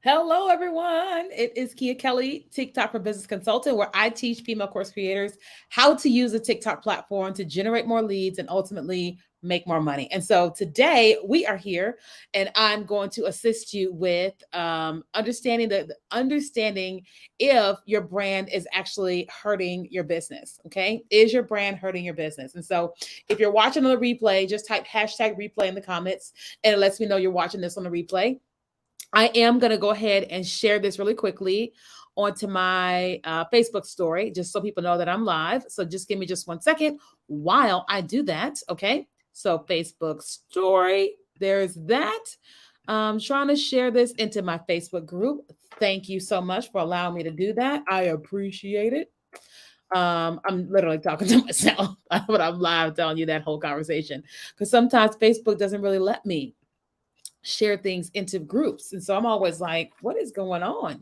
Hello, everyone. It is Kia Kelly, TikTok for Business Consultant, where I teach female course creators how to use a TikTok platform to generate more leads and ultimately make more money. And so today we are here, and I'm going to assist you with understanding understanding if your brand is actually hurting your business. Okay, is your brand hurting your business? And so if you're watching on the replay, just type hashtag replay in the comments, and it lets me know you're watching this on the replay. I am going to go ahead and share this really quickly onto my Facebook story, just so people know that I'm live. So just give me just 1 second while I do that. Okay. So Facebook story, there's that. I'm trying to share this into my Facebook group. Thank you so much for allowing me to do that. I appreciate it. I'm literally talking to myself, but I'm live telling you that whole conversation because sometimes Facebook doesn't really let me share things into groups. And so I'm always like, what is going on?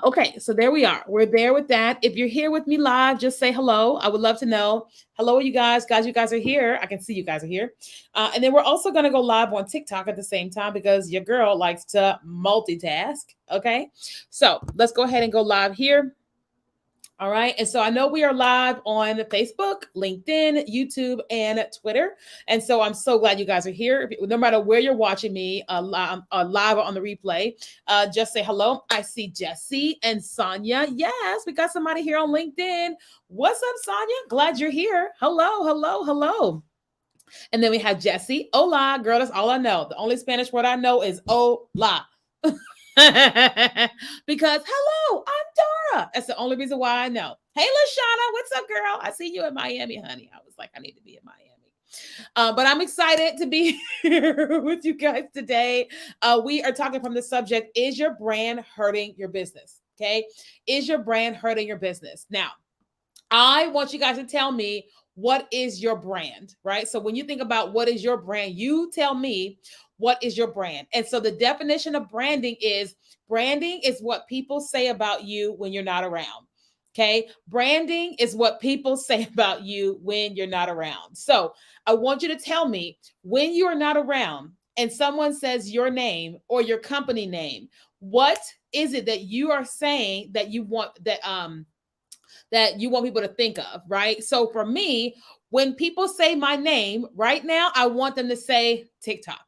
Okay, so there we are. We're there with that. If you're here with me live, just say hello. I would love to know. Hello, you guys. Guys, you guys are here. I can see you guys are here. And then we're also going to go live on TikTok at the same time because your girl likes to multitask. Okay, so let's go ahead and go live here. All right. And so I know we are live on Facebook, LinkedIn, YouTube, and Twitter. And so I'm so glad you guys are here. No matter where you're watching me, live or on the replay, just say hello. I see Jesse and Sonia. Yes, we got somebody here on LinkedIn. What's up, Sonia? Glad you're here. Hello, hello, hello. And then we have Jesse. Hola, girl. That's all I know. The only Spanish word I know is hola. Because hello, I'm Dora. That's the only reason why I know. Hey, Lashana, what's up, girl? I see you in Miami, honey. I was like, I need to be in Miami. But I'm excited to be here with you guys today. We are talking from the subject: is your brand hurting your business? Okay, is your brand hurting your business? Now, I want you guys to tell me, what is your brand, right? So when you think about what is your brand, you tell me what is your brand. And so the definition of branding is what people say about you when you're not around. Okay. Branding is what people say about you when you're not around. So I want you to tell me, when you are not around and someone says your name or your company name, what is it that you are saying that you want that you want people to think of, right? So for me, when people say my name right now, I want them to say TikTok.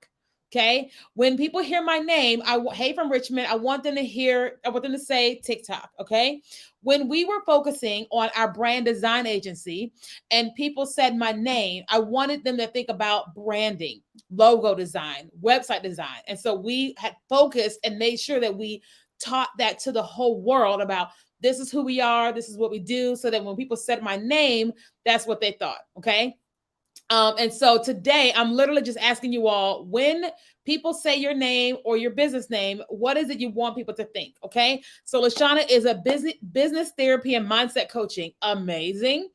Okay. When people hear my name, hey from Richmond, I want them to say TikTok. Okay. When we were focusing on our brand design agency and people said my name, I wanted them to think about branding, logo design, website design. And so we had focused and made sure that we taught that to the whole world about, this is who we are, this is what we do, so that when people said my name, that's what they thought. Okay. And so today I'm literally just asking you all, when people say your name or your business name, what is it you want people to think? Okay. So Lashana is a business therapy and mindset coaching. Amazing.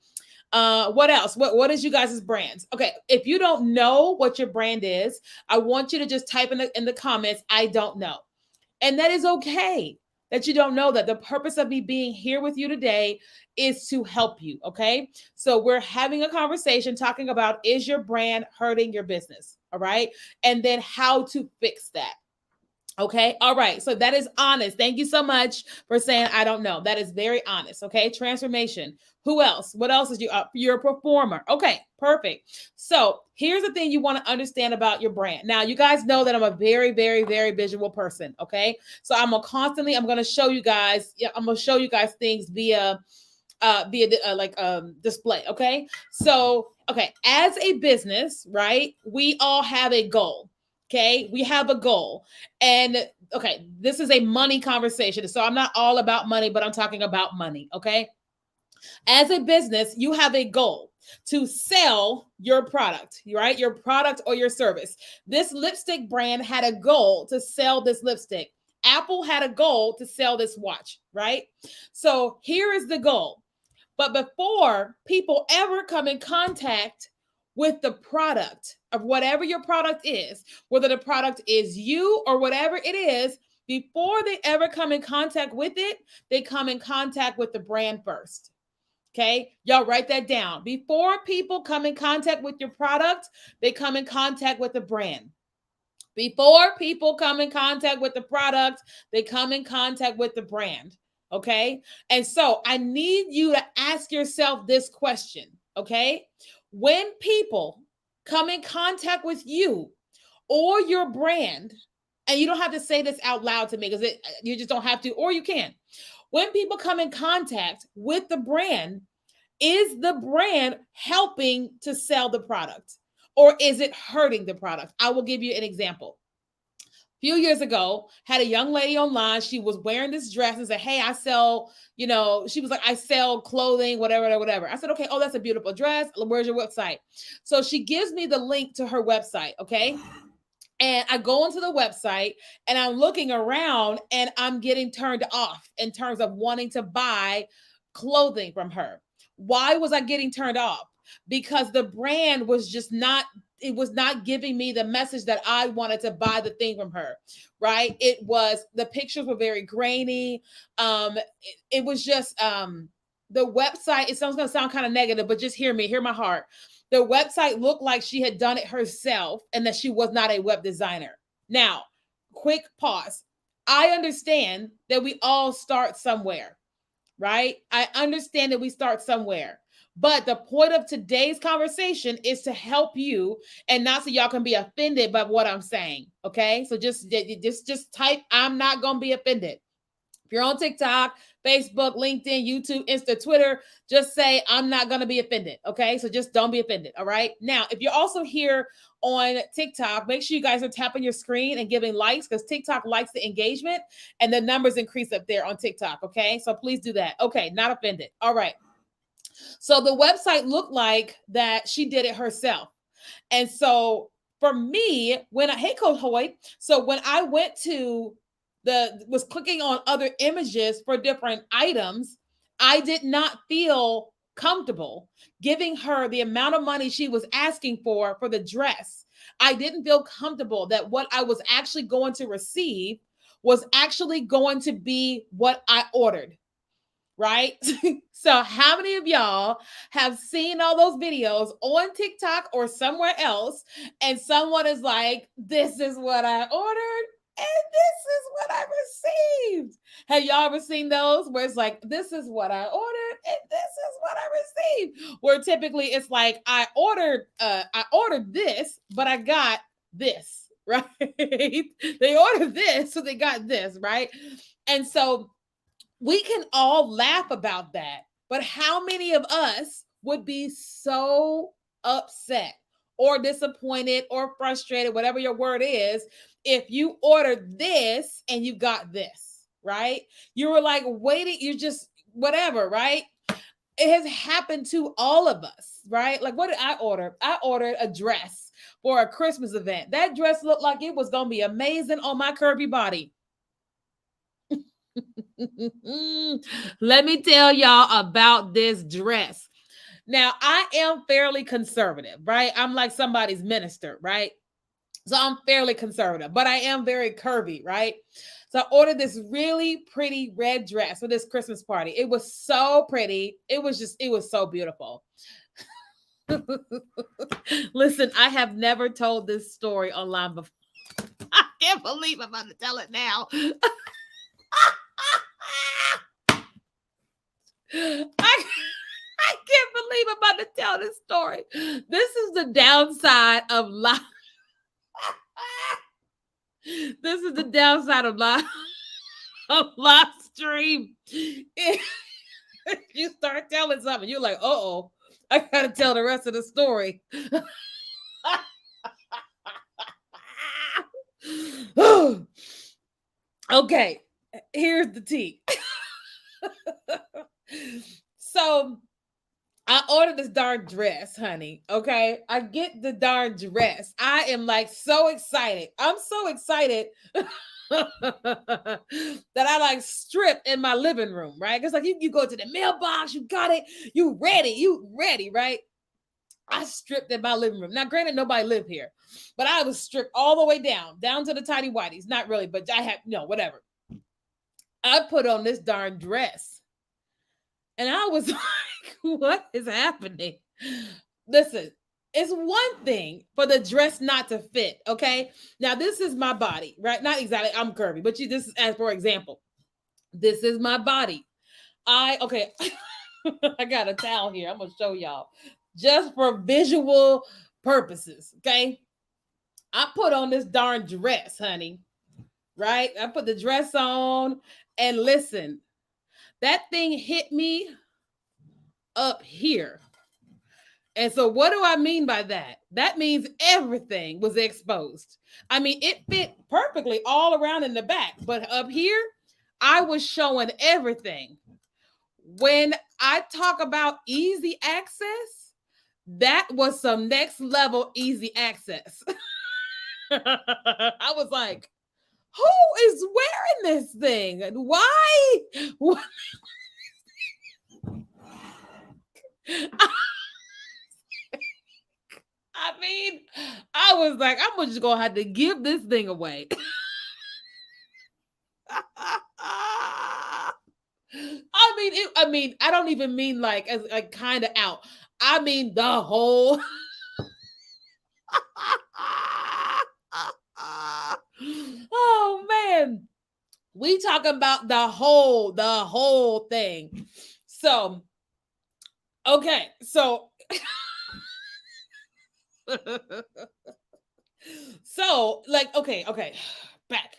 What else? What is you guys' brands? Okay. If you don't know what your brand is, I want you to just type in the comments, I don't know. And that is okay that you don't know that. The purpose of me being here with you today is to help you. Okay. So we're having a conversation talking about, is your brand hurting your business? All right. And then how to fix that. Okay. All right. So that is honest. Thank you so much for saying, I don't know. That is very honest. Okay. Transformation. Who else? What else is you? You're a performer. Okay. Perfect. So here's the thing you want to understand about your brand. Now, you guys know that I'm a very, very, very visual person. Okay. So I'm going to show you guys, I'm going to show you guys things via display. Okay. So, okay. As a business, right? We all have a goal. Okay. We have a goal. And okay, this is a money conversation. So I'm not all about money, but I'm talking about money. Okay. As a business, you have a goal to sell your product, right? Your product or your service. This lipstick brand had a goal to sell this lipstick. Apple had a goal to sell this watch, right? So here is the goal. But before people ever come in contact with the product of whatever your product is, whether the product is you or whatever it is, before they ever come in contact with it, they come in contact with the brand first. Okay, y'all write that down. Before people come in contact with your product, they come in contact with the brand. Before people come in contact with the product, they come in contact with the brand. Okay. And so I need you to ask yourself this question. Okay. When people come in contact with you or your brand, and you don't have to say this out loud to me because you just don't have to, or you can. When people come in contact with the brand, is the brand helping to sell the product or is it hurting the product? I will give you an example. A few years ago, had a young lady online. She was wearing this dress and said, hey, I sell, she was like, I sell clothing, whatever, whatever. I said, okay, oh, that's a beautiful dress. Where's your website? So she gives me the link to her website. Okay. And I go into the website and I'm looking around and I'm getting turned off in terms of wanting to buy clothing from her. Why was I getting turned off? Because the brand was just not, it was not giving me the message that I wanted to buy the thing from her, right? It was, the pictures were very grainy. It was just, the website, it sounds going to sound kind of negative, but just hear me, hear my heart. The website looked like she had done it herself and that she was not a web designer. Now, quick pause. I understand that we all start somewhere, right? I understand that we start somewhere. But the point of today's conversation is to help you and not so y'all can be offended by what I'm saying. Okay. So just type, I'm not going to be offended. If you're on TikTok, Facebook, LinkedIn, YouTube, Insta, Twitter, just say, I'm not going to be offended. Okay. So just don't be offended. All right. Now, if you're also here on TikTok, make sure you guys are tapping your screen and giving likes because TikTok likes the engagement and the numbers increase up there on TikTok. Okay. So please do that. Okay. Not offended. All right. So the website looked like that she did it herself. And so for me, hey, Coach Hoy. So when I went to was clicking on other images for different items, I did not feel comfortable giving her the amount of money she was asking for the dress. I didn't feel comfortable that what I was actually going to receive was actually going to be what I ordered. Right? So how many of y'all have seen all those videos on TikTok or somewhere else and someone is like, this is what I ordered and this is what I received? Have y'all ever seen those where it's like, this is what I ordered and this is what I received? Where typically it's like, I ordered this, but I got this, right? They ordered this, so they got this, right? And so we can all laugh about that, but how many of us would be so upset or disappointed or frustrated, whatever your word is, if you ordered this and you got this, right? You were like waiting, you just whatever, right? It has happened to all of us, right? Like, what did I order? I ordered a dress for a Christmas event. That dress looked like it was going to be amazing on my curvy body. Let me tell y'all about this dress. Now, I am fairly conservative, right? I'm like somebody's minister, right? So I'm fairly conservative, but I am very curvy, right? So I ordered this really pretty red dress for this Christmas party. It was so pretty. It was so beautiful. Listen, I have never told this story online before. I can't believe I'm about to tell it now. I can't believe I'm about to tell this story. This is the downside of live. This is the downside of live stream. You start telling something, you're like, uh-oh, I gotta tell the rest of the story. Okay, here's the tea. So I ordered this darn dress, honey. Okay. I get the darn dress. I am like so excited. I'm so excited that I like stripped in my living room, right? Because like you go to the mailbox, you got it, you ready, right? I stripped in my living room. Now, granted, nobody lived here, but I was stripped all the way down to the tidy whities. Not really, but I had whatever. I put on this darn dress. And I was like, what is happening? Listen, It's one thing for the dress not to fit. Okay. Now, this is my body, right? Not exactly, I'm curvy, but this is, as for example, this is my body. Okay, I got a towel here. I'm gonna show y'all just for visual purposes. Okay. I put on this darn dress, honey. Right? I put the dress on, and listen, that thing hit me up here. And so, what do I mean by that? That means everything was exposed. I mean, it fit perfectly all around in the back, but up here, I was showing everything. When I talk about easy access, that was some next level easy access. I was like, who is wearing this thing? And why? I mean, I was like, I'm just gonna have to give this thing away. I mean, I don't even mean like as like kind of out. I mean the whole. Oh man, we talking about the whole thing. So, okay, so. So, like, okay, back.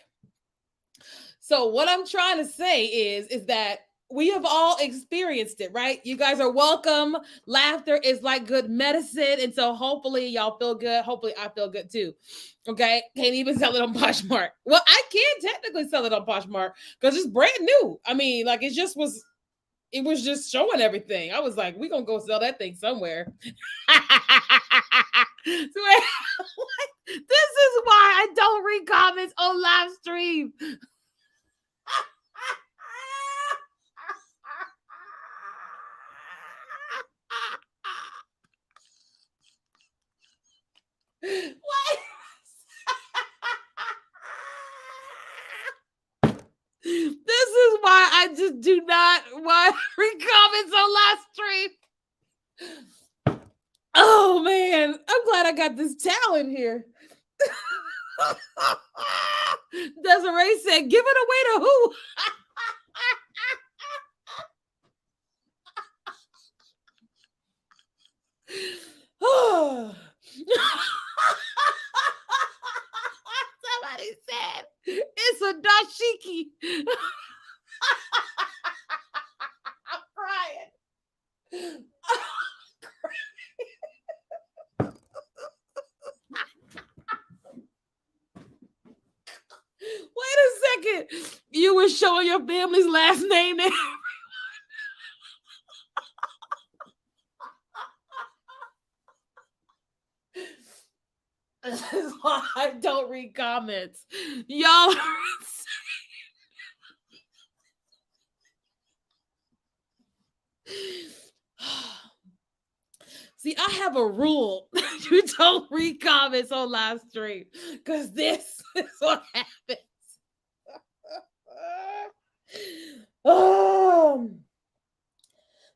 So what I'm trying to say is that we have all experienced it, right? You guys are welcome. Laughter is like good medicine. And so hopefully y'all feel good. Hopefully I feel good too. Okay. Can't even sell it on Poshmark. Well, I can technically sell it on Poshmark because it's brand new. I mean, like it was just showing everything. I was like, we gonna go sell that thing somewhere. So, this is why I don't read comments on live stream. What? This is why I just do not want to read comments on live stream. Oh man, I'm glad I got this towel in here. Desiree said, give it away to who? Somebody said it's a dashiki. I'm crying. Wait a second. You were showing your family's last name there. This is why I don't read comments. Y'all are insane. See, I have a rule. You don't read comments on live stream because this is what happens.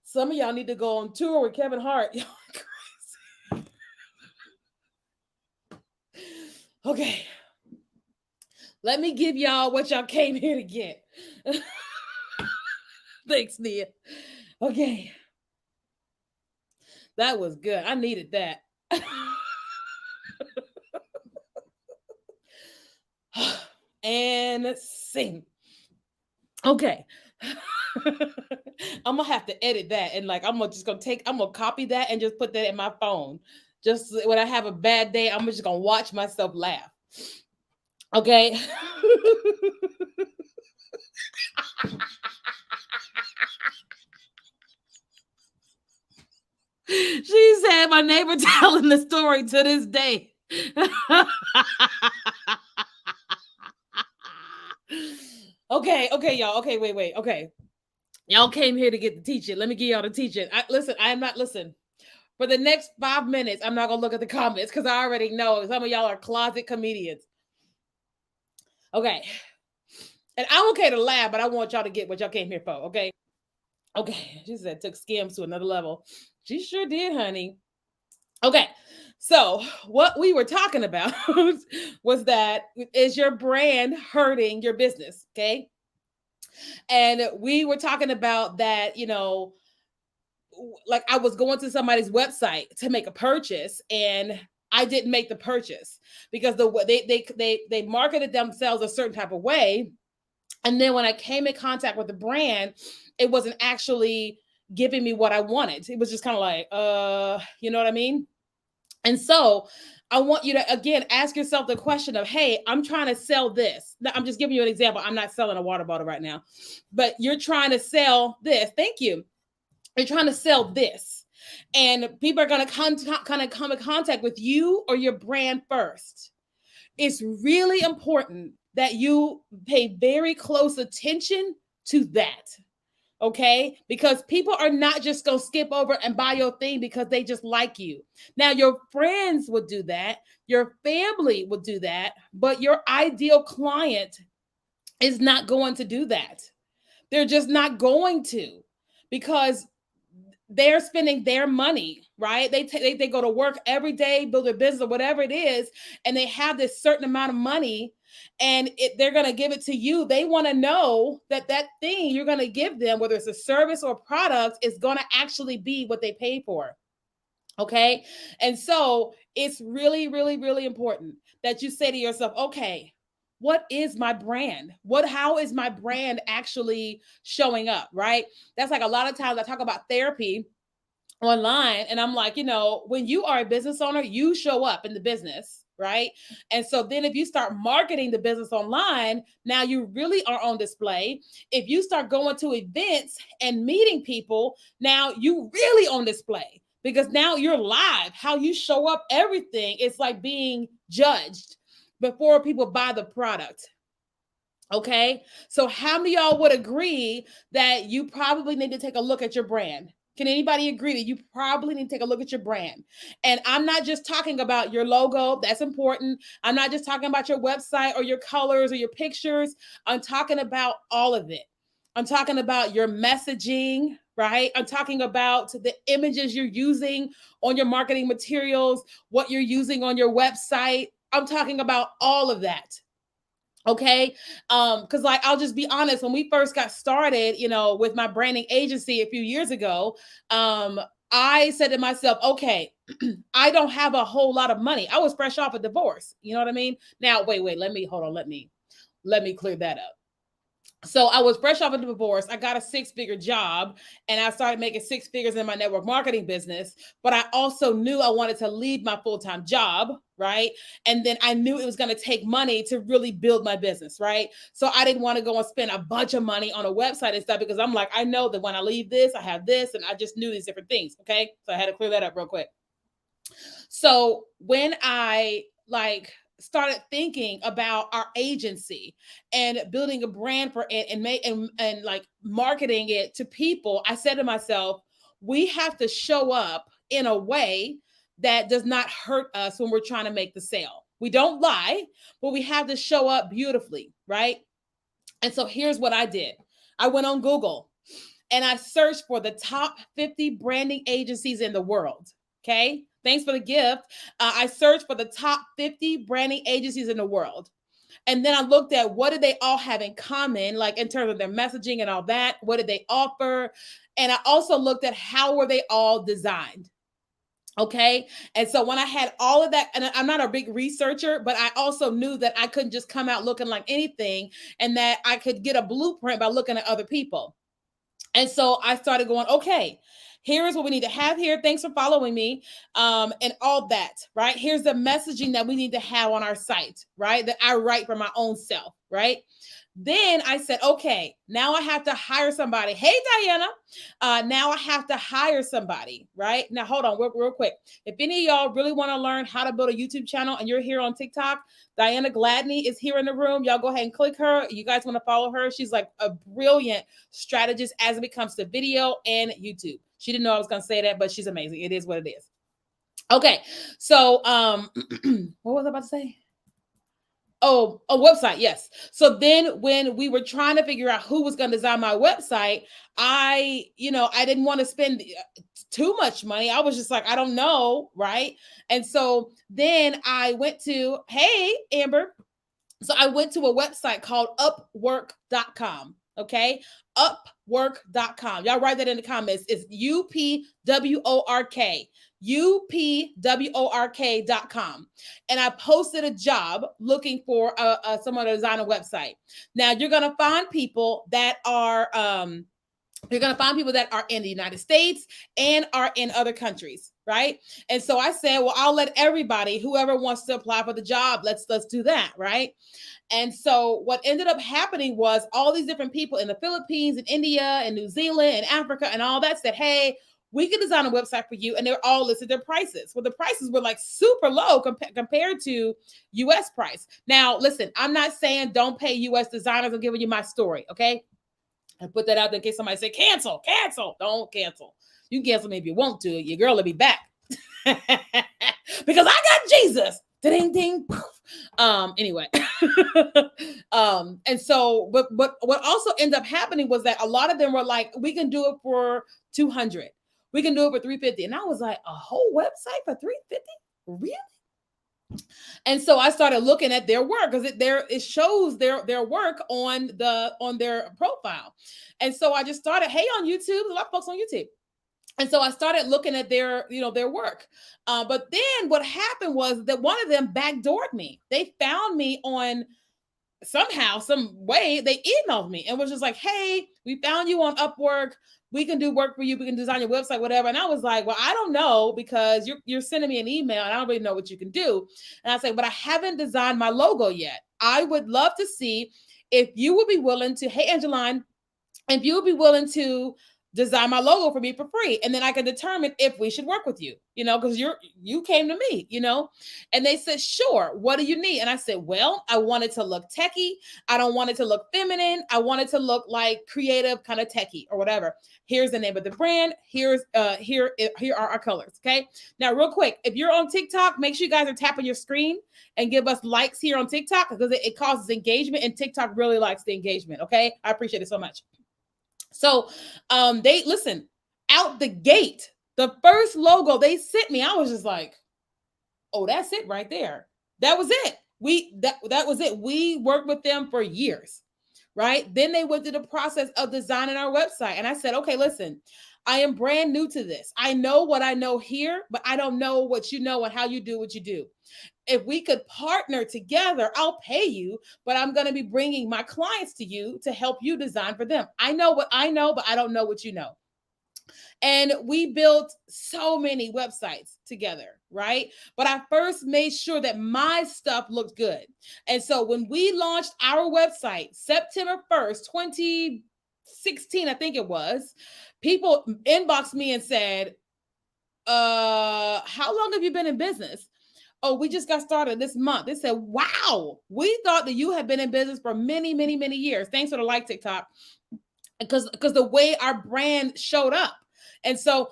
Some of y'all need to go on tour with Kevin Hart. Y'all are crazy. Okay. Let me give y'all what y'all came here to get. Thanks, Nia. Okay. That was good. I needed that. And sing. Okay. I'm gonna have to edit that and like I'm gonna copy that and just put that in my phone. Just when I have a bad day, I'm just gonna watch myself laugh. Okay. She said my neighbor telling the story to this day. Okay, y'all. Okay, wait. Okay. Y'all came here to get the teaching. Let me give y'all the teaching. I am not listen. For the next 5 minutes, I'm not gonna look at the comments because I already know some of y'all are closet comedians. Okay. And I'm okay to laugh, but I want y'all to get what y'all came here for, okay? Okay. She said took scams to another level. She sure did, honey. Okay. So, what we were talking about was that is your brand hurting your business? Okay. And we were talking about that, like I was going to somebody's website to make a purchase and I didn't make the purchase because they marketed themselves a certain type of way. And then when I came in contact with the brand, it wasn't actually giving me what I wanted. It was just kind of like, you know what I mean? And so I want you to again ask yourself the question of, hey, I'm trying to sell this. Now, I'm just giving you an example. I'm not selling a water bottle right now, but you're trying to sell this. Thank you. You're trying to sell this. And people are going to kind of come in contact with you or your brand first. It's really important that you pay very close attention to that. Okay, because people are not just gonna skip over and buy your thing because they just like you. Now, your friends would do that, your family would do that, but your ideal client is not going to do that. They're just not going to, because they're spending their money, right? They go to work every day, build a business or whatever it is, and they have this certain amount of money, and they're going to give it to you. They want to know that that thing you're going to give them, whether it's a service or a product, is going to actually be what they pay for. Okay. And so it's really, really, really important that you say to yourself, okay, what is my brand? How is my brand actually showing up? Right. That's like a lot of times I talk about therapy online and I'm like, when you are a business owner, you show up in the business, right? And so then if you start marketing the business online, now you really are on display. If you start going to events and meeting people, now you really on display, because now you're live. How you show up, everything, it's like being judged before people buy the product. Okay. So how many of y'all would agree that you probably need to take a look at your brand? Can anybody agree that you probably need to take a look at your brand? And I'm not just talking about your logo. That's important. I'm not just talking about your website or your colors or your pictures. I'm talking about all of it. I'm talking about your messaging, right? I'm talking about the images you're using on your marketing materials, what you're using on your website. I'm talking about all of that. Okay. Because like I'll just be honest, when we first got started, with my branding agency a few years ago, I said to myself, okay, I don't have a whole lot of money. I was fresh off a divorce. You know what I mean? Now, wait, hold on, let me clear that up. So I was fresh off of a divorce. I got a 6-figure job and I started making 6 figures in my network marketing business. But I also knew I wanted to leave my full-time job, right? And then I knew it was going to take money to really build my business, right? So I didn't want to go and spend a bunch of money on a website and stuff, because I'm like, I know that when I leave this, I have this, and I just knew these different things. Okay. So I had to clear that up real quick. So when I started thinking about our agency and building a brand for it and like marketing it to people, I said to myself, we have to show up in a way that does not hurt us when we're trying to make the sale. We don't lie, but we have to show up beautifully, right? And so here's what I did. I went on Google and I searched for the top 50 branding agencies in the world. Okay. Thanks for the gift. I searched for the top 50 branding agencies in the world. And then I looked at what did they all have in common, like in terms of their messaging and all that. What did they offer? And I also looked at how were they all designed. Okay. And so when I had all of that, and I'm not a big researcher, but I also knew that I couldn't just come out looking like anything, and that I could get a blueprint by looking at other people. And so I started going, okay, here is what we need to have here. Thanks for following me. And all that, right? Here's the messaging that we need to have on our site, right? That I write for my own self, right? Then I said, okay, now I have to hire somebody. Hey, Diana. Now I have to hire somebody, right? Now, hold on real quick. If any of y'all really want to learn how to build a YouTube channel and you're here on TikTok, Diana Gladney is here in the room. Y'all go ahead and click her. You guys want to follow her. She's like a brilliant strategist as it comes to video and YouTube. She didn't know I was going to say that, but she's amazing. It is what it is. Okay. So, what was I about to say? Oh, a website, yes. So then when we were trying to figure out who was going to design my website, I didn't want to spend too much money. I was just like, I don't know, right? And so then I went to, hey, Amber. So I went to a website called upwork.com. Okay. Upwork.com. Y'all write that in the comments. It's UPWORK. UPWORK.com. And I posted a job looking for someone to design a website. Now you're going to find people that are, you're going to find people that are in the United States and are in other countries, right? And so I said, well, I'll let everybody, whoever wants to apply for the job, let's do that, right? And so what ended up happening was all these different people in the Philippines and India and New Zealand and Africa and all that said, hey, we can design a website for you. And they're all listed their prices. Well, the prices were like super low compared to US price. Now, listen, I'm not saying don't pay US designers. I'm giving you my story, okay? I put that out there in case somebody say cancel. Don't cancel. You can cancel me if you want to. Your girl will be back. Because I got Jesus. Ding ding. Anyway. And so but what also ended up happening was that a lot of them were like, we can do it for 200. We can do it for 350. And I was like, a whole website for 350? Really? And so I started looking at their work because it shows their work on their profile. And so I just started, hey, on YouTube, a lot of folks on YouTube. And so I started looking at their work. But then what happened was that one of them backdoored me. They found me on somehow, some way, they emailed me and was just like, hey, we found you on Upwork. We can do work for you. We can design your website, whatever. And I was like, well, I don't know, because you're sending me an email and I don't really know what you can do. And I said, but I haven't designed my logo yet. I would love to see if you would be willing to, hey, Angeline, if you would be willing to design my logo for me for free. And then I can determine if we should work with you, because you came to me, and they said, sure, what do you need? And I said, well, I want it to look techie. I don't want it to look feminine. I want it to look like creative, kind of techie or whatever. Here's the name of the brand. Here are our colors. Okay. Now, real quick, if you're on TikTok, make sure you guys are tapping your screen and give us likes here on TikTok, because it causes engagement, and TikTok really likes the engagement. Okay. I appreciate it so much. So they listen, out the gate, the first logo they sent me, I was just like, oh, that's it right there. That was it. That was it. We worked with them for years, right? Then they went through the process of designing our website. And I said, okay, listen, I am brand new to this. I know what I know here, but I don't know what you know and how you do what you do. If we could partner together, I'll pay you, but I'm going to be bringing my clients to you to help you design for them. I know what I know, but I don't know what you know. And we built so many websites together, right? But I first made sure that my stuff looked good. And so when we launched our website, September 1st, 2016, I think it was, people inboxed me and said, how long have you been in business? Oh, we just got started this month. They said, wow, we thought that you had been in business for many, many, many years. Thanks for the like, TikTok. Because the way our brand showed up. And so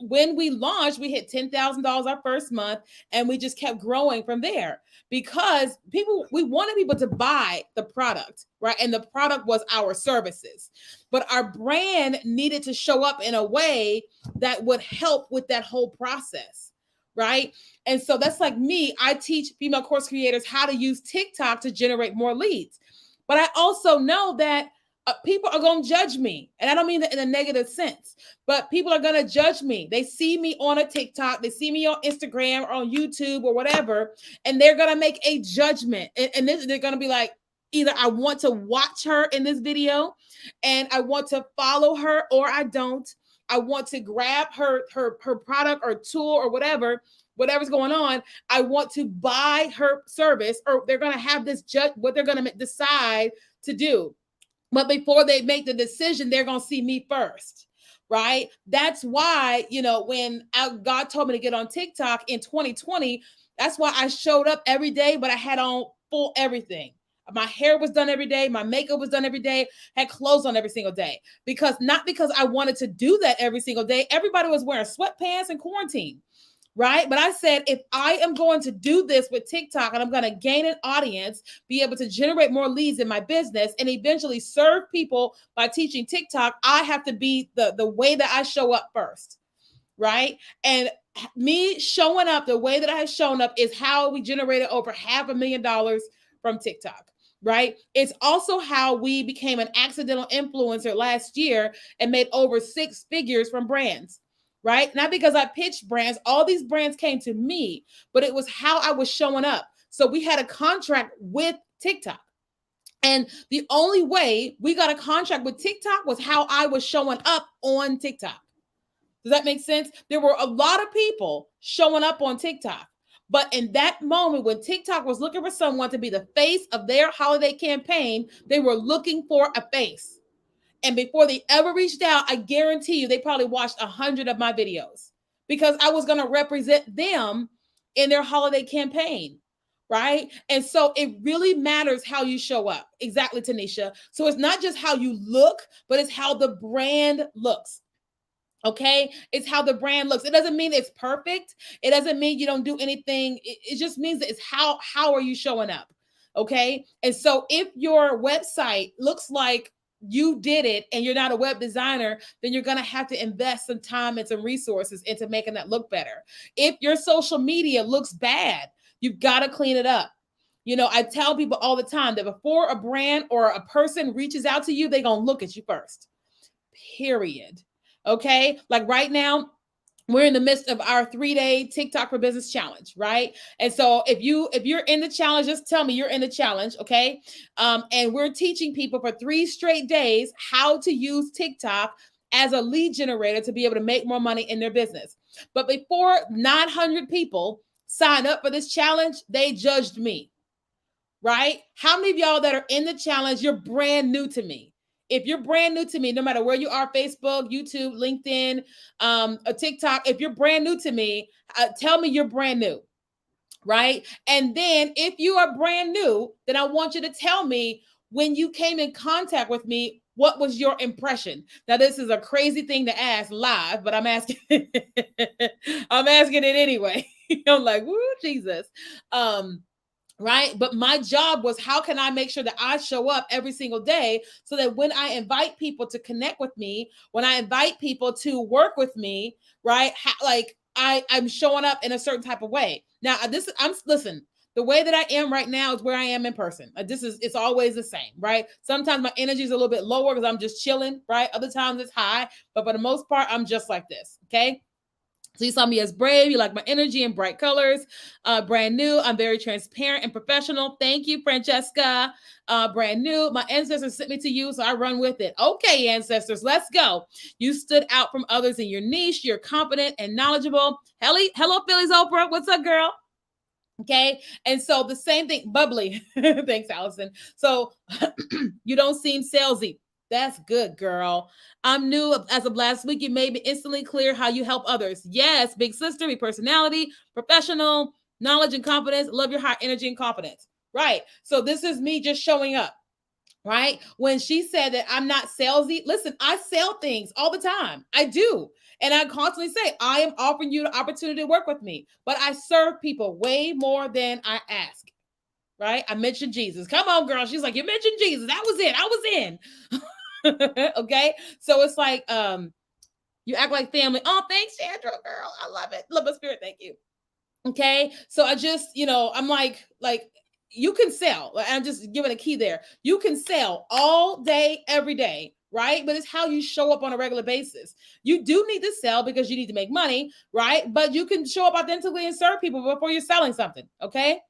when we launched, we hit $10,000 our first month, and we just kept growing from there, because we wanted people to buy the product, right? And the product was our services, but our brand needed to show up in a way that would help with that whole process. Right. And so that's like me. I teach female course creators how to use TikTok to generate more leads. But I also know that people are going to judge me. And I don't mean that in a negative sense, but people are going to judge me. They see me on a TikTok, they see me on Instagram or on YouTube or whatever, and they're going to make a judgment. And they're going to be like, either I want to watch her in this video and I want to follow her, or I don't. I want to grab her product or tool or whatever's going on. I want to buy her service, or they're going to have this what they're going to decide to do. But before they make the decision, they're going to see me first, right? That's why, when God told me to get on TikTok in 2020, that's why I showed up every day, but I had on full everything. My hair was done every day. My makeup was done every day. Had clothes on every single day. Not because I wanted to do that every single day. Everybody was wearing sweatpants in quarantine. right? But I said, if I am going to do this with TikTok and I'm going to gain an audience, be able to generate more leads in my business, and eventually serve people by teaching TikTok, I have to be the way that I show up first, right? And me showing up the way that I have shown up is how we generated over $500,000 from TikTok. Right. It's also how we became an accidental influencer last year and made over 6 figures from brands. Right. Not because I pitched brands, all these brands came to me, but it was how I was showing up. So we had a contract with TikTok. And the only way we got a contract with TikTok was how I was showing up on TikTok. Does that make sense? There were a lot of people showing up on TikTok. But in that moment, when TikTok was looking for someone to be the face of their holiday campaign, they were looking for a face. And before they ever reached out, I guarantee you they probably watched 100 of my videos because I was going to represent them in their holiday campaign. Right. And so it really matters how you show up. Exactly, Tanisha. So it's not just how you look, but it's how the brand looks. Okay. It's how the brand looks. It doesn't mean it's perfect. It doesn't mean you don't do anything. It just means that it's how are you showing up? Okay. And so if your website looks like you did it and you're not a web designer, then you're going to have to invest some time and some resources into making that look better. If your social media looks bad, you've got to clean it up. You know, I tell people all the time that before a brand or a person reaches out to you, they're going to look at you first. Period. Okay. Like right now, we're in the midst of our 3-day TikTok for Business challenge, right? And so if you're in the challenge, just tell me you're in the challenge, okay? And we're teaching people for 3 straight days how to use TikTok as a lead generator to be able to make more money in their business. But before 900 people sign up for this challenge, they judged me, right? How many of y'all that are in the challenge, you're brand new to me? If you're brand new to me, no matter where you are, Facebook, YouTube, LinkedIn, a TikTok, if you're brand new to me, tell me you're brand new, right? And then if you are brand new, then I want you to tell me when you came in contact with me, what was your impression? Now, this is a crazy thing to ask live, but I'm asking, I'm asking it anyway. I'm like, woo, Jesus. Right. But my job was, how can I make sure that I show up every single day so that when I invite people to connect with me, when I invite people to work with me, right, like I'm showing up in a certain type of way. Now, listen, the way that I am right now is where I am in person. It's always the same, right? Sometimes my energy is a little bit lower because I'm just chilling, right? Other times it's high, but for the most part, I'm just like this. Okay. So you saw me as brave. You like my energy and bright colors. Brand new. I'm very transparent and professional. Thank you, Francesca. Brand new. My ancestors sent me to you, so I run with it. Okay, ancestors, let's go. You stood out from others in your niche. You're confident and knowledgeable. Hello, Philly's Oprah. What's up, girl? Okay. And so the same thing, bubbly. Thanks, Allison. So you don't seem salesy. That's good, girl. I'm new as of last week. You made me instantly clear how you help others. Yes, big sister, big personality, professional, knowledge and confidence. Love your high energy and confidence. Right. So this is me just showing up. Right. When she said that I'm not salesy, listen, I sell things all the time. I do. And I constantly say, I am offering you the opportunity to work with me, but I serve people way more than I ask. Right. I mentioned Jesus. Come on, girl. She's like, you mentioned Jesus. That was it. I was in. Okay. So it's like, you act like family. Oh, thanks, Chandra, girl. I love it. Love my spirit. Thank you. Okay. So I just, I'm like, you can sell. I'm just giving a key there. You can sell all day, every day, right? But it's how you show up on a regular basis. You do need to sell because you need to make money, right? But you can show up authentically and serve people before you're selling something. Okay.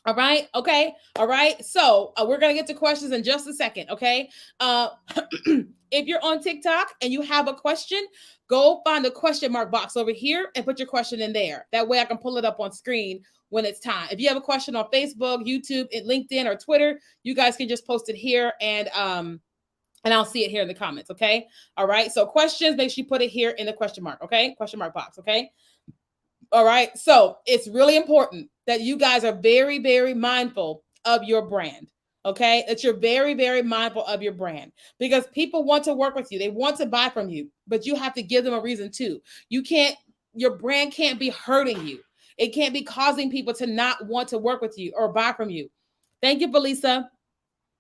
All right. Okay. All right. So we're going to get to questions in just a second. Okay. If you're on TikTok and you have a question, go find the question mark box over here and put your question in there. That way I can pull it up on screen when it's time. If you have a question on Facebook, YouTube, LinkedIn, or Twitter, you guys can just post it here and I'll see it here in the comments. Okay. All right. So questions, make sure you put it here in the question mark. Okay. Question mark box. Okay. All right. So it's really important that you guys are very, very mindful of your brand. Okay. That you're very, very mindful of your brand because people want to work with you. They want to buy from you, but you have to give them a reason too. You can't your brand can't be hurting you. It can't be causing people to not want to work with you or buy from you. Thank you, Felisa.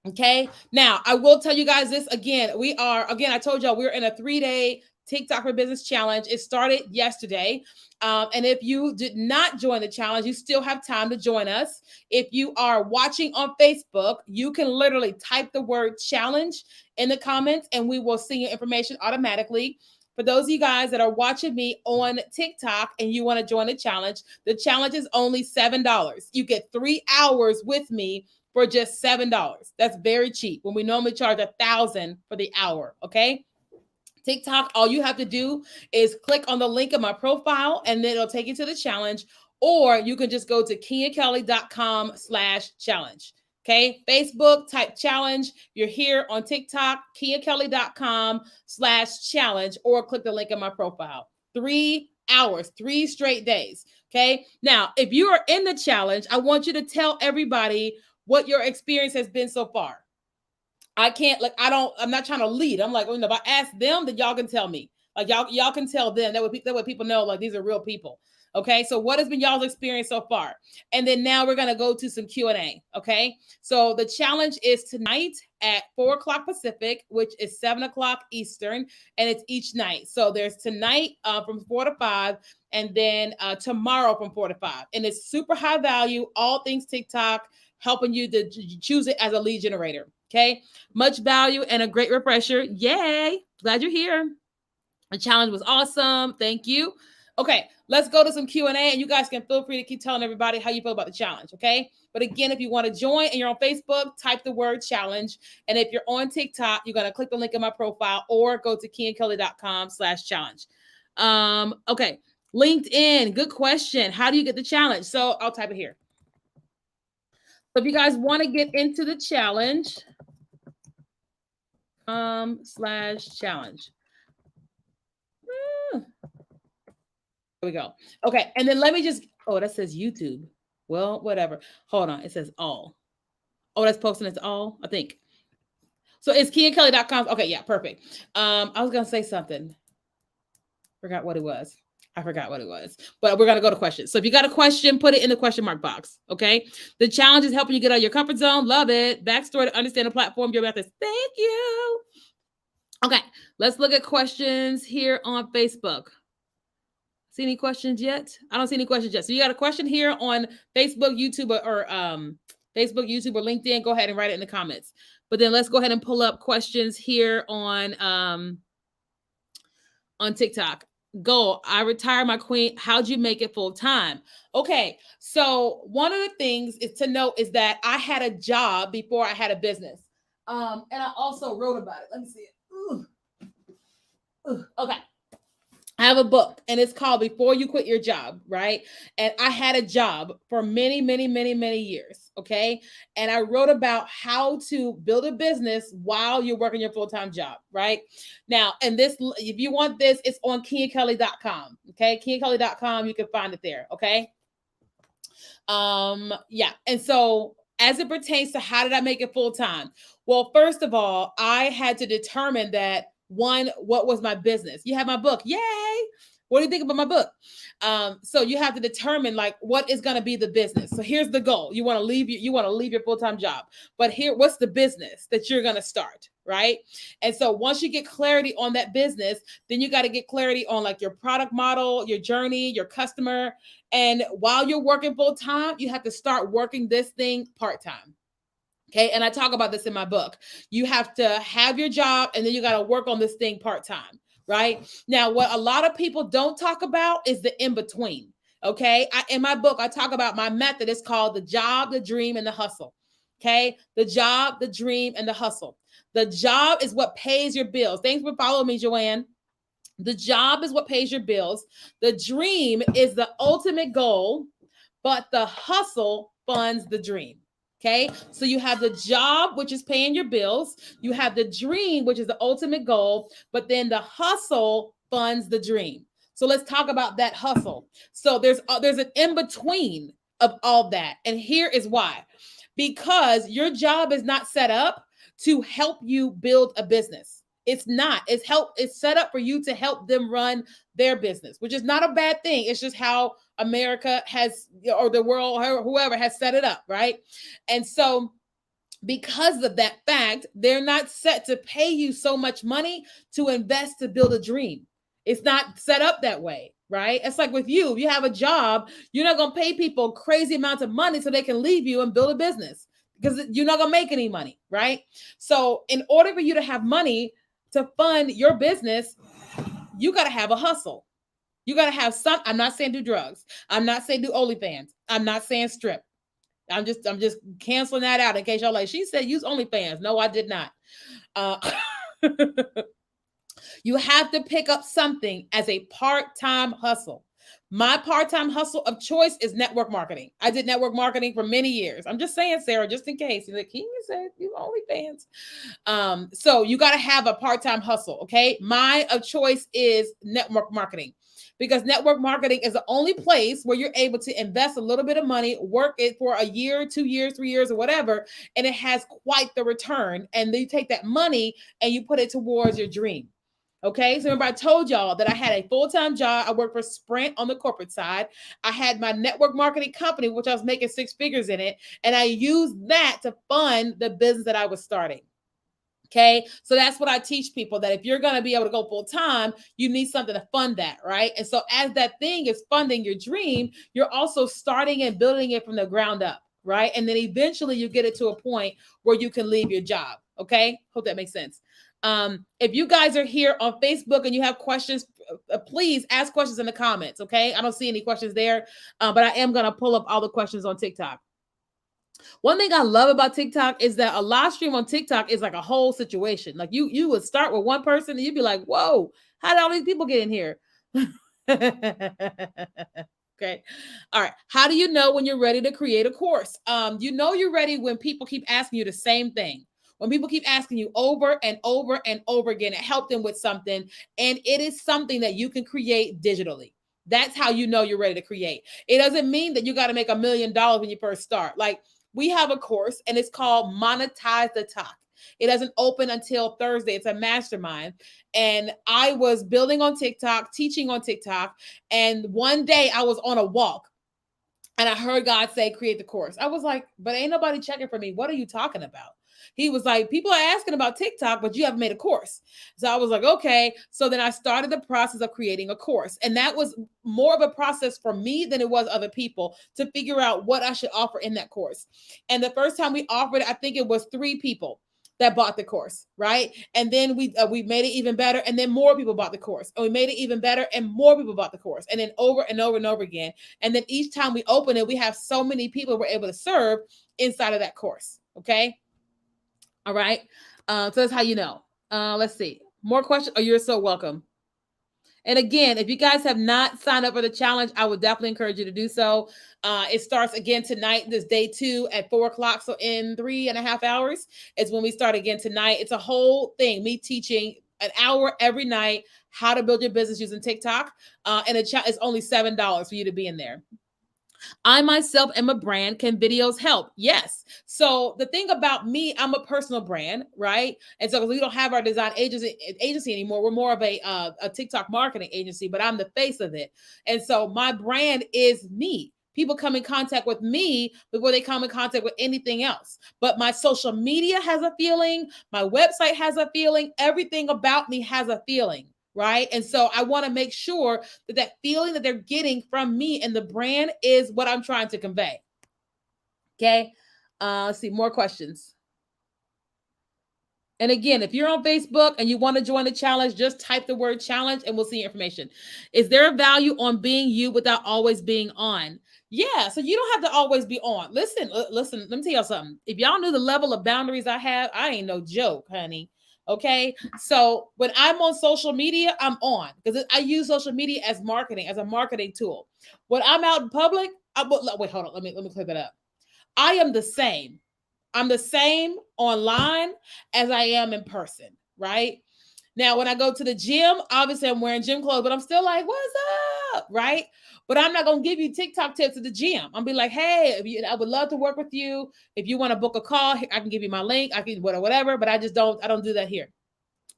Okay. Now, I will tell you guys this again. I told y'all we're in a 3-day TikTok for Business challenge. It started yesterday. And if you did not join the challenge, you still have time to join us. If you are watching on Facebook, you can literally type the word challenge in the comments and we will send you information automatically. For those of you guys that are watching me on TikTok and you want to join the challenge is only $7. You get 3 hours with me for just $7. That's very cheap when we normally charge $1,000 for the hour. Okay. TikTok, all you have to do is click on the link in my profile and then it'll take you to the challenge, or you can just go to KiaKelly.com/challenge. Okay. Facebook, type challenge. You're here on TikTok, KiaKelly.com/challenge, or click the link in my profile. 3 hours, 3 straight days. Okay. Now, if you are in the challenge, I want you to tell everybody what your experience has been so far. I'm not trying to lead. I'm like, if I ask them, then y'all can tell me. Like y'all can tell them. That way people know like these are real people. Okay. So what has been y'all's experience so far? And then now we're going to go to some Q&A. Okay. So the challenge is tonight at 4:00 Pacific, which is 7:00 Eastern, and it's each night. So there's tonight from 4 to 5, and then tomorrow from 4 to 5. And it's super high value, all things TikTok, helping you to choose it as a lead generator. Okay. Much value and a great refresher. Yay. Glad you're here. The challenge was awesome. Thank you. Okay. Let's go to some Q&A, and you guys can feel free to keep telling everybody how you feel about the challenge. Okay. But again, if you want to join and you're on Facebook, type the word challenge. And if you're on TikTok, you're going to click the link in my profile or go to KiaKelly.com/challenge. Okay. LinkedIn. Good question. How do you get the challenge? So I'll type it here. So if you guys want to get into the challenge, /challenge. There we go. Okay. And then let me just, that says YouTube. Well, whatever. Hold on. It says all. Oh, that's posting as all, I think. So it's KiaKelly.com. Okay. Yeah. Perfect. I was going to say something. Forgot what it was. But we're going to go to questions. So if you got a question, put it in the question mark box. Okay. The challenge is helping you get out of your comfort zone. Love it. Backstory to understand the platform. Your methods. Thank you. Okay. Let's look at questions here on Facebook. See any questions yet? I don't see any questions yet. So you got a question here on Facebook, YouTube, or Facebook, YouTube, or LinkedIn. Go ahead and write it in the comments. But then let's go ahead and pull up questions here on TikTok. Go. I retired my queen. How'd you make it full time? Okay. So one of the things is to note is that I had a job before I had a business. And I also wrote about it. Let me see it. Okay. I have a book and it's called Before You Quit Your Job, right? And I had a job for many, many, many, many years. Okay. And I wrote about how to build a business while you're working your full-time job, right? Now, and this, if you want this, it's on KiaKelly.com. Okay. KiaKelly.com. You can find it there. Okay. Yeah. And so as it pertains to how did I make it full-time? Well, first of all, I had to determine that what was my business? You have my book. Yay. What do you think about my book? So you have to determine like what is going to be the business. So here's the goal. You want to leave your full-time job, but what's the business that you're going to start, right? And so once you get clarity on that business, then you got to get clarity on like your product model, your journey, your customer. And while you're working full-time, you have to start working this thing part-time. Okay. And I talk about this in my book. You have to have your job and then you got to work on this thing part-time, right? Now, what a lot of people don't talk about is the in-between. Okay. In my book, I talk about my method. It's called the job, the dream, and the hustle. Okay. The job, the dream, and the hustle. The job is what pays your bills. Thanks for following me, Joanne. The job is what pays your bills. The dream is the ultimate goal, but the hustle funds the dream. Okay, so you have the job, which is paying your bills. You have the dream, which is the ultimate goal, but then the hustle funds the dream. So let's talk about that hustle. So there's an in-between of all that. And here is why. Because your job is not set up to help you build a business. It's not. It's set up for you to help them run their business, which is not a bad thing. It's just how America has, or the world, whoever has set it up, right? And so because of that fact, they're not set to pay you so much money to invest to build a dream. It's not set up that way, right? It's like with you, if you have a job, you're not going to pay people crazy amounts of money so they can leave you and build a business, because you're not going to make any money, right? So in order for you to have money to fund your business, you got to have a hustle. You got to have some. I'm not saying do drugs. I'm not saying do OnlyFans. I'm not saying strip. I'm just canceling that out in case y'all like, she said use OnlyFans. No, I did not. You have to pick up something as a part-time hustle. My part-time hustle of choice is network marketing. I did network marketing for many years. I'm just saying, Sarah, just in case. You're like, King said you OnlyFans. So you got to have a part-time hustle, okay? My of choice is network marketing, because network marketing is the only place where you're able to invest a little bit of money, work it for a year, 2 years, 3 years, or whatever, and it has quite the return. And then you take that money and you put it towards your dream. Okay, so remember I told y'all that I had a full-time job. I worked for Sprint on the corporate side. I had my network marketing company, which I was making 6 figures in it, and I used that to fund the business that I was starting. Okay, so that's what I teach people, that if you're going to be able to go full time, you need something to fund that, right? And so as that thing is funding your dream, you're also starting and building it from the ground up, right? And then eventually you get it to a point where you can leave your job. Okay, hope that makes sense. If you guys are here on Facebook and you have questions, please ask questions in the comments. Okay, I don't see any questions there, but I am going to pull up all the questions on TikTok. One thing I love about TikTok is that a live stream on TikTok is like a whole situation. Like you would start with one person and you'd be like, whoa, how did all these people get in here? Okay. All right. How do you know when you're ready to create a course? You know you're ready when people keep asking you the same thing. When people keep asking you over and over and over again, help them with something, and it is something that you can create digitally. That's how you know you're ready to create. It doesn't mean that you got to make $1 million when you first start. Like, we have a course and it's called Monetize the Talk. It doesn't open until Thursday. It's a mastermind. And I was building on TikTok, teaching on TikTok. And one day I was on a walk and I heard God say, create the course. I was like, but ain't nobody checking for me. What are you talking about? He was like, people are asking about TikTok, but you haven't made a course. So I was like, okay. So then I started the process of creating a course. And that was more of a process for me than it was other people to figure out what I should offer in that course. And the first time we offered it, I think it was 3 people that bought the course, right? And then we made it even better, and then more people bought the course, and we made it even better, and more people bought the course, and then over and over and over again. And then each time we open it, we have so many people we're able to serve inside of that course. Okay. All right. So that's how you know. Let's see. More questions? Oh, you're so welcome. And again, if you guys have not signed up for the challenge, I would definitely encourage you to do so. It starts again tonight, this day 2 at 4:00. So in 3.5 hours is when we start again tonight. It's a whole thing, me teaching an hour every night how to build your business using TikTok. And it's only $7 for you to be in there. I myself am a brand. Can videos help? Yes. So the thing about me, I'm a personal brand, right? And so we don't have our design agency anymore. We're more of a TikTok marketing agency, but I'm the face of it. And so my brand is me. People come in contact with me before they come in contact with anything else. But my social media has a feeling. My website has a feeling. Everything about me has a feeling. Right. And so I want to make sure that feeling that they're getting from me and the brand is what I'm trying to convey. Okay. Let's see more questions. And again, if you're on Facebook and you want to join the challenge, just type the word challenge and we'll see your information. Is there a value on being you without always being on? Yeah. So you don't have to always be on. Listen, let me tell y'all something. If y'all knew the level of boundaries I have, I ain't no joke, honey. Okay. So when I'm on social media, I'm on because I use social media as a marketing tool. When I'm out in public, wait, hold on. Let me clear that up. I am the same. I'm the same online as I am in person. Right. Now, when I go to the gym, obviously I'm wearing gym clothes, but I'm still like, what's up? Right. But I'm not going to give you TikTok tips at the gym. I'll be like, hey, I would love to work with you. If you want to book a call, I can give you my link. I can whatever, but I don't do that here.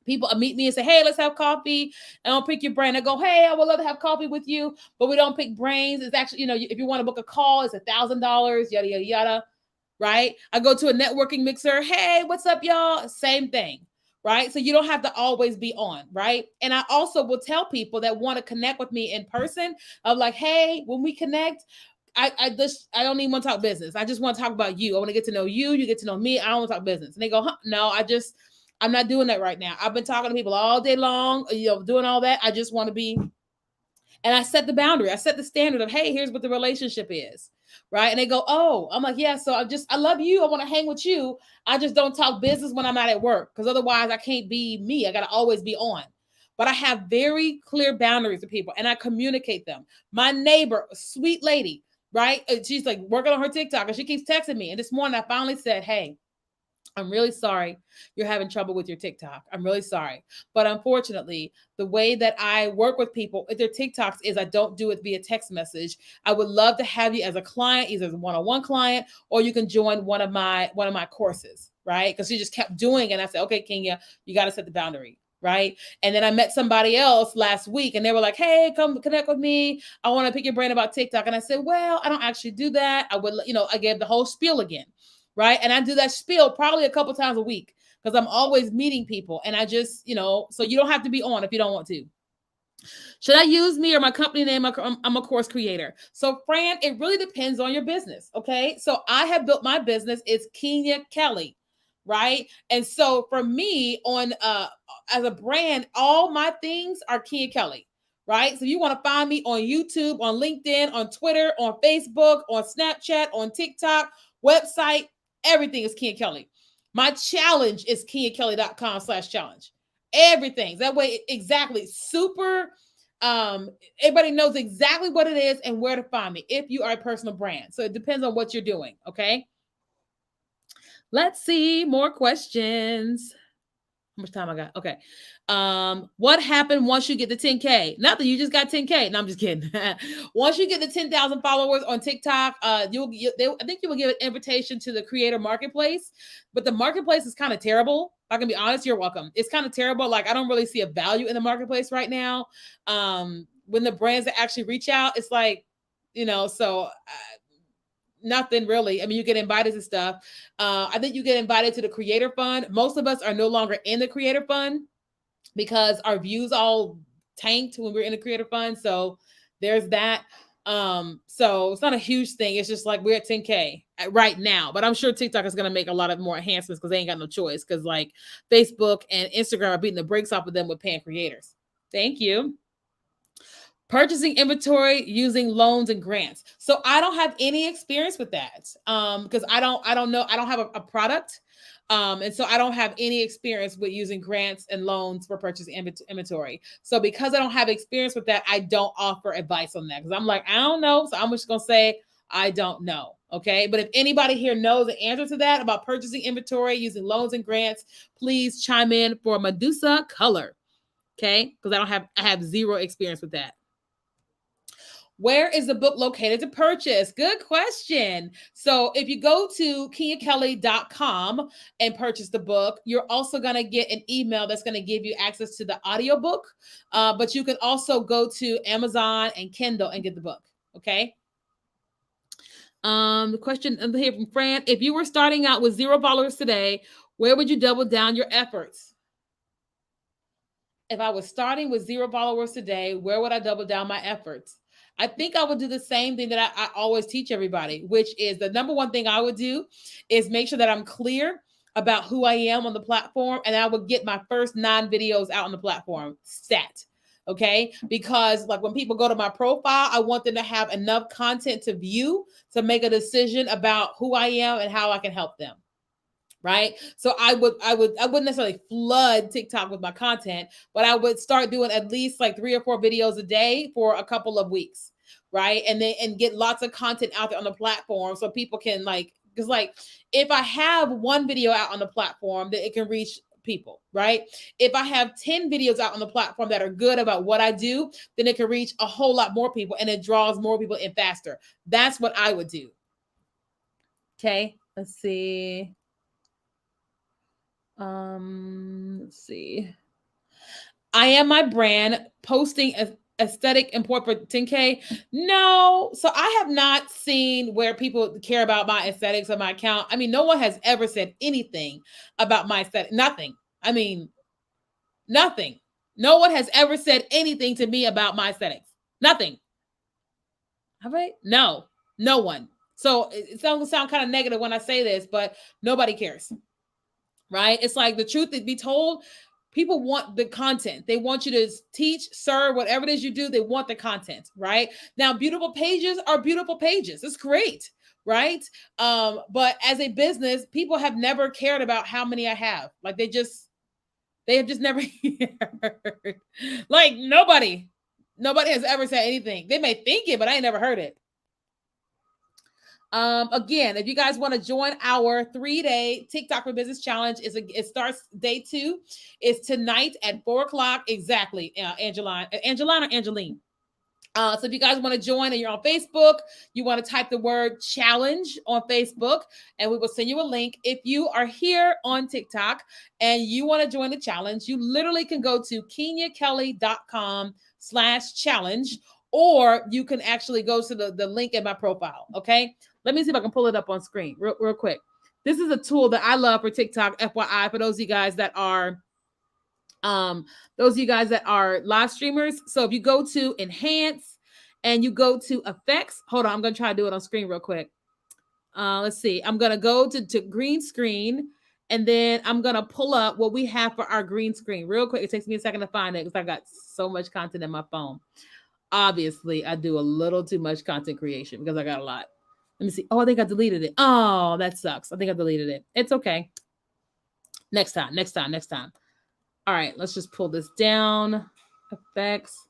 People meet me and say, hey, let's have coffee. And I'll pick your brain. I go, hey, I would love to have coffee with you, but we don't pick brains. It's actually, if you want to book a call, it's $1,000, yada, yada, yada. Right? I go to a networking mixer. Hey, what's up, y'all? Same thing. Right? So you don't have to always be on. Right? And I also will tell people that want to connect with me in person of like, hey, when we connect, I don't even want to talk business. I just want to talk about you. I want to get to know you. You get to know me. I don't want to talk business. And they go, huh, no, I'm not doing that right now. I've been talking to people all day long, doing all that. I just want to be, and I set the boundary. I set the standard of, hey, here's what the relationship is. Right. And they go, oh, I'm like, yeah. So I love you. I want to hang with you. I just don't talk business when I'm not at work, because otherwise I can't be me. I got to always be on. But I have very clear boundaries with people and I communicate them. My neighbor, a sweet lady, right? She's like working on her TikTok and she keeps texting me. And this morning I finally said, hey, I'm really sorry you're having trouble with your TikTok. I'm really sorry. But unfortunately, the way that I work with people with their TikToks is I don't do it via text message. I would love to have you as a client, either as a one-on-one client, or you can join one of my courses, right? Because she just kept doing it. And I said, okay, Kenya, you got to set the boundary. Right. And then I met somebody else last week and they were like, hey, come connect with me. I want to pick your brain about TikTok. And I said, well, I don't actually do that. I would, I gave the whole spiel again. Right. And I do that spiel probably a couple times a week because I'm always meeting people. And I just, so you don't have to be on if you don't want to. Should I use me or my company name? I'm a course creator. So, Fran, it really depends on your business. Okay. So I have built my business. It's Kenya Kelly. Right. And so for me on as a brand, all my things are Kenya Kelly. Right. So you want to find me on YouTube, on LinkedIn, on Twitter, on Facebook, on Snapchat, on TikTok, website, everything is Kenya Kelly. My challenge is kenyakelly.com/challenge. Everything. That way, exactly. Super. Everybody knows exactly what it is and where to find me if you are a personal brand. So it depends on what you're doing. Okay. Let's see more questions. How much time I got? Okay. What happened once you get the 10K? Nothing. You just got 10K. No, I'm just kidding. Once you get the 10,000 followers on TikTok, I think you will give an invitation to the creator marketplace, but the marketplace is kind of terrible. If I can be honest, you're welcome. It's kind of terrible. Like I don't really see a value in the marketplace right now. When the brands that actually reach out, it's like, so nothing really. I mean, you get invited to stuff. I think you get invited to the creator fund. Most of us are no longer in the creator fund because our views all tanked when we were in the creator fund. So there's that. So it's not a huge thing. It's just like we're at 10K right now, but I'm sure TikTok is going to make a lot of more enhancements because they ain't got no choice. Because like Facebook and Instagram are beating the brakes off of them with paying creators. Thank you. Purchasing inventory using loans and grants. So I don't have any experience with that because I don't know. I don't have a product. And so I don't have any experience with using grants and loans for purchasing inventory. So because I don't have experience with that, I don't offer advice on that because I'm like, I don't know. So I'm just going to say, I don't know. Okay. But if anybody here knows the answer to that about purchasing inventory using loans and grants, please chime in for Medusa Color. Okay. Because I have zero experience with that. Where is the book located to purchase? Good question. So if you go to kenyakelly.com and purchase the book, you're also going to get an email that's going to give you access to the audiobook. But you can also go to Amazon and Kindle and get the book. Okay. The question here from Fran: if you were starting out with $0 today, where would you double down your efforts? If I was starting with $0 today, where would I double down my efforts? I think I would do the same thing that I always teach everybody, which is the number one thing I would do is make sure that I'm clear about who I am on the platform. And I would get my first 9 videos out on the platform stat. Okay. Because like when people go to my profile, I want them to have enough content to view to make a decision about who I am and how I can help them. Right. So I wouldn't necessarily flood TikTok with my content, but I would start doing at least like 3 or 4 videos a day for a couple of weeks. Right. And get lots of content out there on the platform so people can because if I have 1 video out on the platform, that it can reach people. Right. If I have 10 videos out on the platform that are good about what I do, then it can reach a whole lot more people and it draws more people in faster. That's what I would do. Okay. Let's see. Let's see. I am my brand, posting aesthetic import for 10K. No, so I have not seen where people care about my aesthetics of my account. I mean, no one has ever said anything about my aesthetic. Nothing. I mean, nothing. No one has ever said anything to me about my aesthetics. Nothing. Have I? No, no one. So it's going to sound kind of negative when I say this, but nobody cares, right? It's like the truth is be told. People want the content. They want you to teach, serve, whatever it is you do. They want the content, right? Now, beautiful pages are beautiful pages. It's great, right? But as a business, people have never cared about how many I have. Like they have just never heard. Like nobody has ever said anything. They may think it, but I ain't never heard it. Again, if you guys want to join our 3-day TikTok for Business Challenge, it starts day 2. It's tonight at 4:00 exactly. Angeline or Angeline. So if you guys want to join and you're on Facebook, you want to type the word challenge on Facebook and we will send you a link. If you are here on TikTok and you want to join the challenge, you literally can go to kenyakelly.com/challenge, or you can actually go to the link in my profile. Okay. Let me see if I can pull it up on screen real quick. This is a tool that I love for TikTok, FYI, for those of you guys that are live streamers. So if you go to enhance and you go to effects, hold on, I'm going to try to do it on screen real quick. Let's see. I'm going to go to green screen and then I'm going to pull up what we have for our green screen real quick. It takes me a second to find it because I got so much content in my phone. Obviously, I do a little too much content creation because I got a lot. Let me see. Oh, I think I deleted it. Oh, that sucks. I think I deleted it. It's okay. Next time. All right, let's just pull this down. Effects.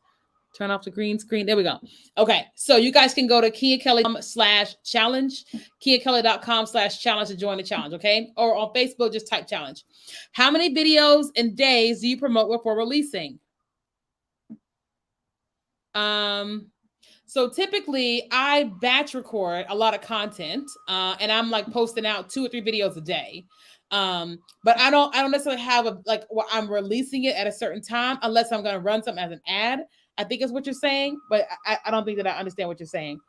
Turn off the green screen. There we go. Okay, so you guys can go to kenyakelly.com/challenge, kenyakelly.com/challenge to join the challenge, okay? Or on Facebook, just type challenge. How many videos and days do you promote before releasing? So typically I batch record a lot of content, and I'm like posting out 2 or 3 videos a day. But I don't necessarily have I'm releasing it at a certain time unless I'm going to run something as an ad. I think is what you're saying, but I don't think that I understand what you're saying.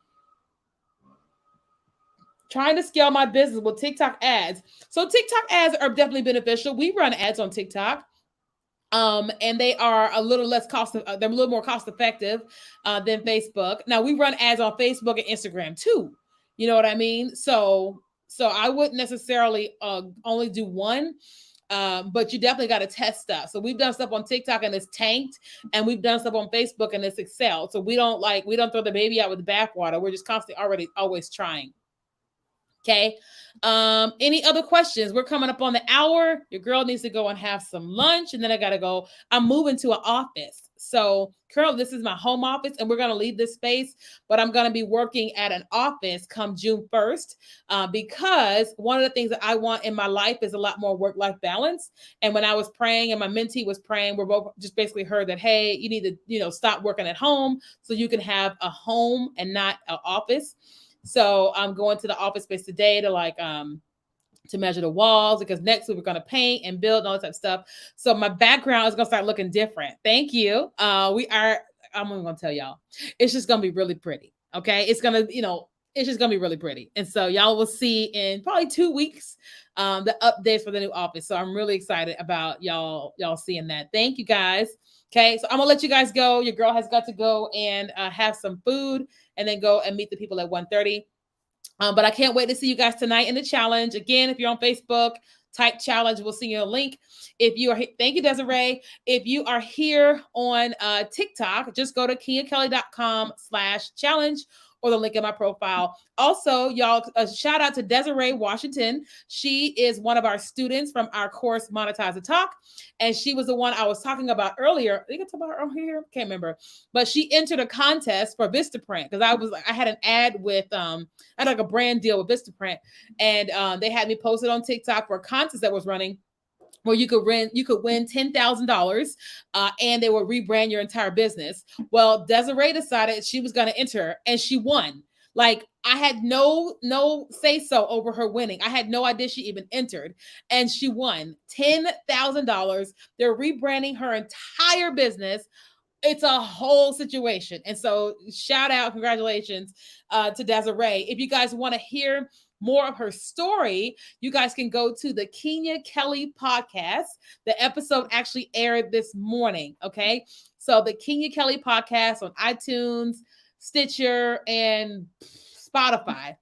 Trying to scale my business with TikTok ads. So TikTok ads are definitely beneficial. We run ads on TikTok. And they are a little less they're a little more cost effective than Facebook. Now we run ads on Facebook and Instagram too. You know what I mean? So I wouldn't necessarily only do one, but you definitely got to test stuff. So we've done stuff on TikTok and it's tanked, and we've done stuff on Facebook and it's excelled. So we don't throw the baby out with the bathwater. We're just constantly always trying. Okay. Any other questions? We're coming up on the hour. Your girl needs to go and have some lunch, and then I gotta go. I'm moving to an office. So currently this is my home office, and we're gonna leave this space, but I'm gonna be working at an office come June 1st, because one of the things that I want in my life is a lot more work-life balance. And when I was praying and my mentee was praying, we're both just basically heard that, hey, you need to, stop working at home so you can have a home and not an office. So I'm going to the office space today to measure the walls, because next week we're going to paint and build and all that type of stuff. So my background is going to start looking different. Thank you. I'm even going to tell y'all, it's just going to be really pretty. Okay. It's going to, it's just going to be really pretty. And so y'all will see in probably 2 weeks, the updates for the new office. So I'm really excited about y'all seeing that. Thank you guys. Okay. So I'm gonna let you guys go. Your girl has got to go and have some food and then go and meet the people at 1:30. But I can't wait to see you guys tonight in the challenge. Again, if you're on Facebook, type challenge. We'll send you a link. Thank you, Desiree. If you are here on TikTok, just go to kenyakelly.com/challenge or the link in my profile. Also, y'all, a shout out to Desiree Washington. She is one of our students from our course, Monetize the Talk. And she was the one I was talking about earlier. I think I talked about her on here. Can't remember. But she entered a contest for Vistaprint because I had an ad with, I had like a brand deal with Vistaprint. And they had me posted on TikTok for a contest that was running, where you could win $10,000 and they will rebrand your entire business. Well, Desiree decided she was going to enter and she won. Like I had no say so over her winning. I had no idea she even entered, and she won $10,000. They're rebranding her entire business. It's a whole situation. And so shout out, congratulations to Desiree. If you guys want to hear more of her story, you guys can go to the Kenya Kelly podcast. The episode actually aired this morning. Okay. So the Kenya Kelly podcast on iTunes, Stitcher, and Spotify.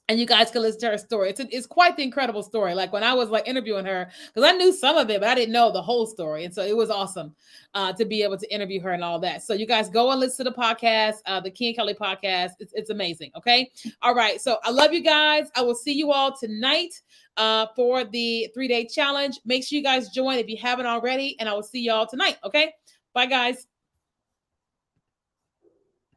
And you guys can listen to her story. It's quite the incredible story. Like when I was like interviewing her, because I knew some of it, but I didn't know the whole story. And so it was awesome to be able to interview her and all that. So you guys go and listen to the podcast, the Ken Kelly podcast. It's amazing. Okay. All right. So I love you guys. I will see you all tonight for the 3-day challenge. Make sure you guys join if you haven't already. And I will see y'all tonight. Okay. Bye, guys.